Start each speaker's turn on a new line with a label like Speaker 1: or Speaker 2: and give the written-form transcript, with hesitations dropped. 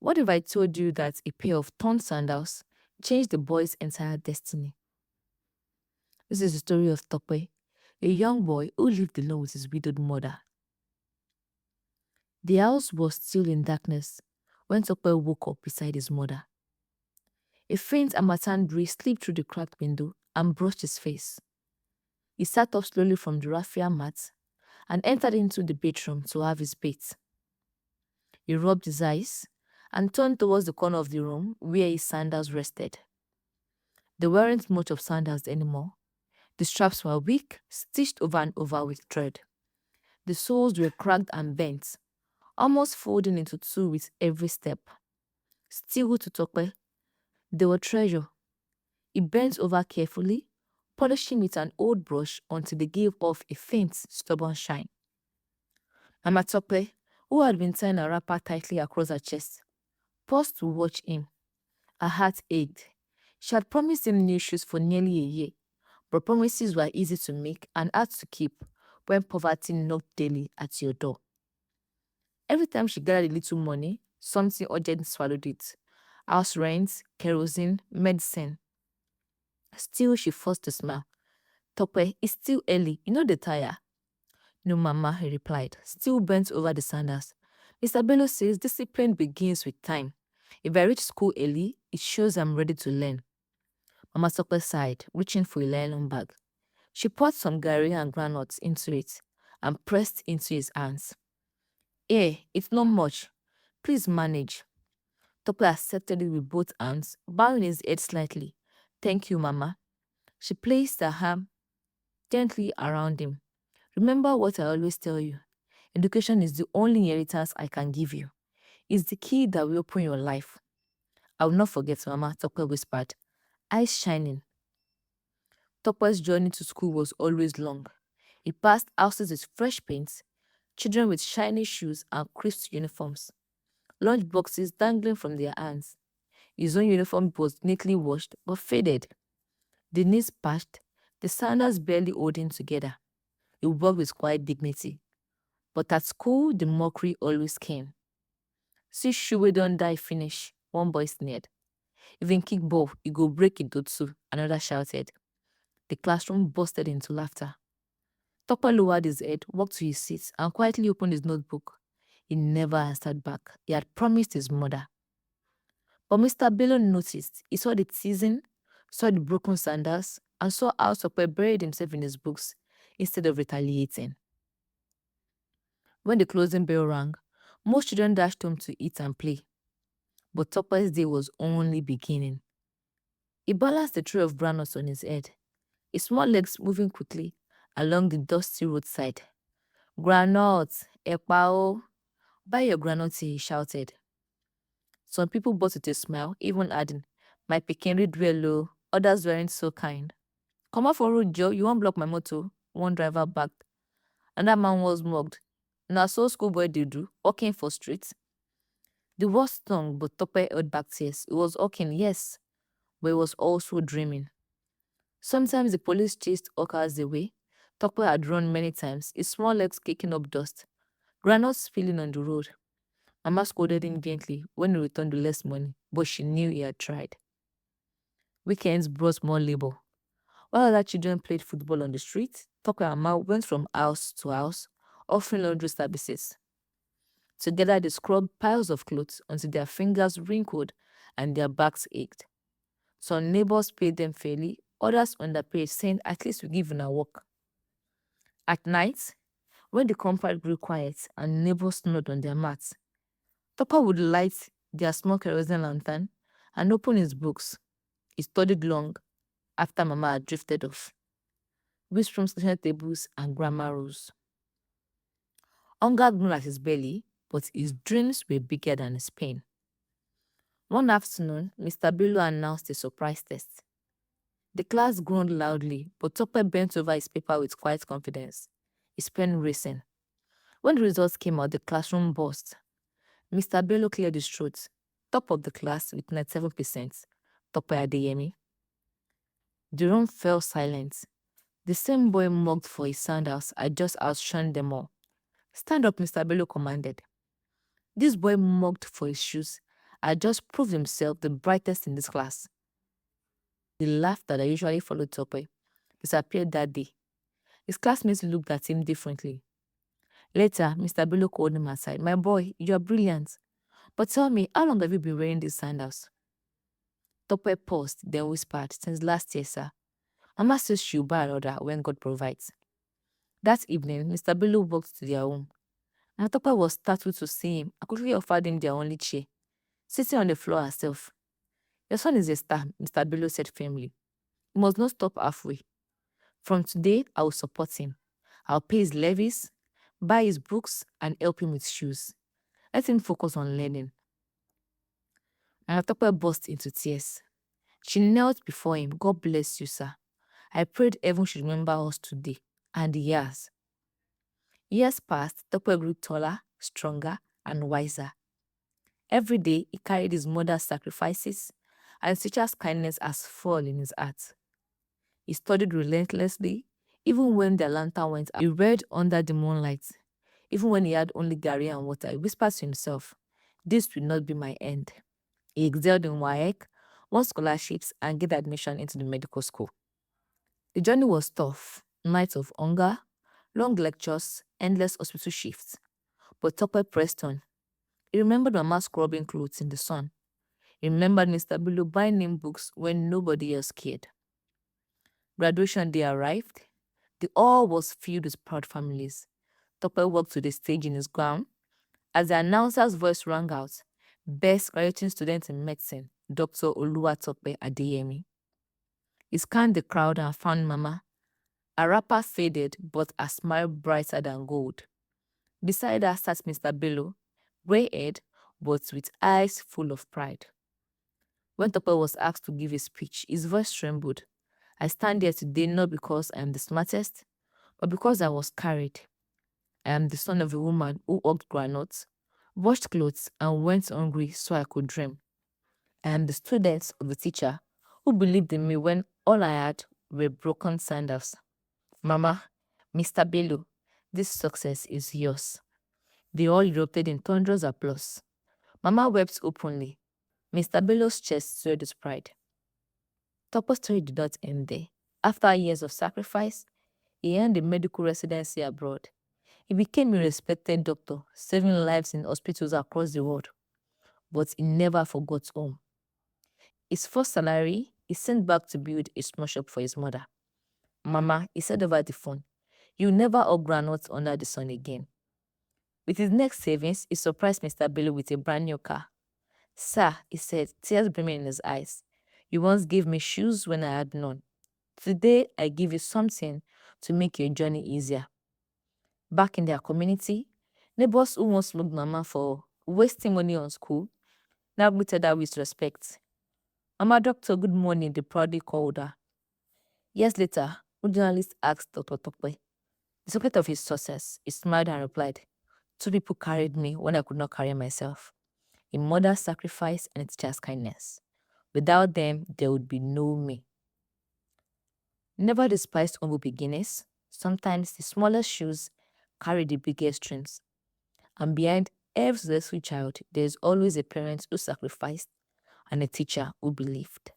Speaker 1: What if I told you that a pair of torn sandals changed the boy's entire destiny? This is the story of Tope, a young boy who lived alone with his widowed mother. The house was still in darkness when Tope woke up beside his mother. A faint harmattan breeze slipped through the cracked window and brushed his face. He sat up slowly from the raffia mat and entered into the bedroom to have his bath. He rubbed his eyes and turned towards the corner of the room where his sandals rested. There weren't much of sandals anymore. The straps were weak, stitched over and over with thread. The soles were cracked and bent, almost folding into two with every step. Still to Tope, they were treasure. He bent over carefully, polishing with an old brush until they gave off a faint, stubborn shine. Mama Tope, who had been tying a wrapper tightly across her chest, paused to watch him. Her heart ached. She had promised him new shoes for nearly a year, but promises were easy to make and hard to keep when poverty knocked daily at your door. Every time she gathered a little money, something urgent swallowed it. House rent, kerosene, medicine. Still, she forced a smile. Tope, it's still early. You know the tire. No, Mama, he replied, still bent over the sandals. Mr. Bello says discipline begins with time. If I reach school early, it shows I'm ready to learn. Mama Tope sighed, reaching for a nylon bag. She poured some gari and granules into it and pressed into his hands. Here, it's not much. Please manage. Tope accepted it with both hands, bowing his head slightly. Thank you, Mama. She placed her arm gently around him. Remember what I always tell you. Education is the only inheritance I can give you. It's the key that will open your life. I will not forget, Mama, Tope whispered, eyes shining. Tope's journey to school was always long. He passed houses with fresh paints, children with shiny shoes and crisp uniforms, lunch boxes dangling from their hands. His own uniform was neatly washed but faded, the knees patched, the sandals barely holding together. He walked with quiet dignity. But at school, the mockery always came. See shoe we don't die finish, one boy sneered. Even kick ball, you go break into two, another shouted. The classroom bursted into laughter. Topper lowered his head, walked to his seat, and quietly opened his notebook. He never answered back. He had promised his mother. But Mr. Bello noticed. He saw the teasing, saw the broken sandals, and saw how Topper buried himself in his books instead of retaliating. When the closing bell rang, most children dashed home to eat and play. But Topper's day was only beginning. He balanced the tray of granules on his head, his small legs moving quickly along the dusty roadside. Granules, epao, buy your granules, he shouted. Some people bought with a smile, even adding, my Pekin read well, oh. Others weren't so kind. Come off for road, Joe, you won't block my motor. One driver backed. Another man was mugged. Now so schoolboy they do, walking for streets. The worst stung, but Tope held back tears. He was walking, yes, but he was also dreaming. Sometimes the police chased hawkers away. Tope had run many times, his small legs kicking up dust, granules spilling on the road. Mama scolded him gently when he returned with less money, but she knew he had tried. Weekends brought more labor. While other children played football on the street, Tope and Ma went from house to house, offering laundry services. Together they scrubbed piles of clothes until their fingers wrinkled and their backs ached. Some neighbors paid them fairly, others underpaid, saying at least we give them a work. At night, when the compound grew quiet and neighbors snored on their mats, Topper would light their small kerosene lantern and open his books. He studied long after Mama had drifted off. Whisked from station tables and grammar rules. Hunger grew at his belly, but his dreams were bigger than his pain. One afternoon, Mr. Bello announced a surprise test. The class groaned loudly, but Topper bent over his paper with quiet confidence, his pen racing. When the results came out, the classroom burst. Mr. Bello cleared his throat, top of the class with 97%, Topper Adeyemi. The room fell silent. The same boy mugged for his sandals had just outshone them all. Stand up, Mr. Bello commanded. This boy mugged for his shoes had just proved himself the brightest in this class. The laughter that usually followed Tope disappeared that day. His classmates looked at him differently. Later, Mr. Bello called him aside. My boy, you are brilliant. But tell me, how long have you been wearing these sandals? Tope paused, then whispered, since last year, sir. Mama says she'll buy another when God provides. That evening, Mr. Bello walked to their home. And Tope was startled to see him. I quickly offered him their only chair, sitting on the floor herself. Your son is a star, Mr. Bello said firmly. He must not stop halfway. From today, I will support him. I'll pay his levies, buy his books, and help him with shoes. Let him focus on learning. And Tope burst into tears. She knelt before him. God bless you, sir. I prayed heaven should remember us today. And he has. Years passed, Tope grew taller, stronger, and wiser. Every day, he carried his mother's sacrifices and his teacher's kindness as fuel in his heart. He studied relentlessly, even when the lantern went out. He read under the moonlight, even when he had only gari and water. He whispered to himself, this will not be my end. He excelled in WAEC, won scholarships, and gained admission into the medical school. The journey was tough, nights of hunger, long lectures, endless hospital shifts. But Tope pressed on. He remembered Mama scrubbing clothes in the sun. He remembered Mr. Bello buying him books when nobody else cared. Graduation day arrived. The hall was filled with proud families. Tope walked to the stage in his gown. As the announcer's voice rang out, best graduating student in medicine, Dr. Oluwatope Adeyemi. He scanned the crowd and found Mama. Her wrapper faded, but her smile brighter than gold. Beside her sat Mr. Bello, grey-haired, but with eyes full of pride. When Tope was asked to give a speech, his voice trembled. I stand here today not because I am the smartest, but because I was carried. I am the son of a woman who worked granules, washed clothes, and went hungry so I could dream. I am the student of a teacher who believed in me when all I had were broken sandals. Mama, Mr. Bello, this success is yours. They all erupted in thunderous applause. Mama wept openly. Mr. Bello's chest swelled with pride. Topo's story did not end there. After years of sacrifice, he earned a medical residency abroad. He became a respected doctor, saving lives in hospitals across the world. But he never forgot home. His first salary, he sent back to build a small shop for his mother. Mama, he said over the phone, you'll never hug granules under the sun again. With his next savings, he surprised Mr. Bello with a brand new car. Sir, he said, tears brimming in his eyes, you once gave me shoes when I had none. Today, I give you something to make your journey easier. Back in their community, neighbors who once looked Mama for wasting money on school now greeted her with respect. Mama doctor, good morning, they proudly called her. Years later, a journalist asked Dr. Tope the secret of his success. He smiled and replied, 2 people carried me when I could not carry myself. A mother's sacrifice and a teacher's kindness. Without them, there would be no me. Never despise humble beginnings. Sometimes the smallest shoes carry the biggest dreams. And behind every successful child, there is always a parent who sacrificed and a teacher who believed.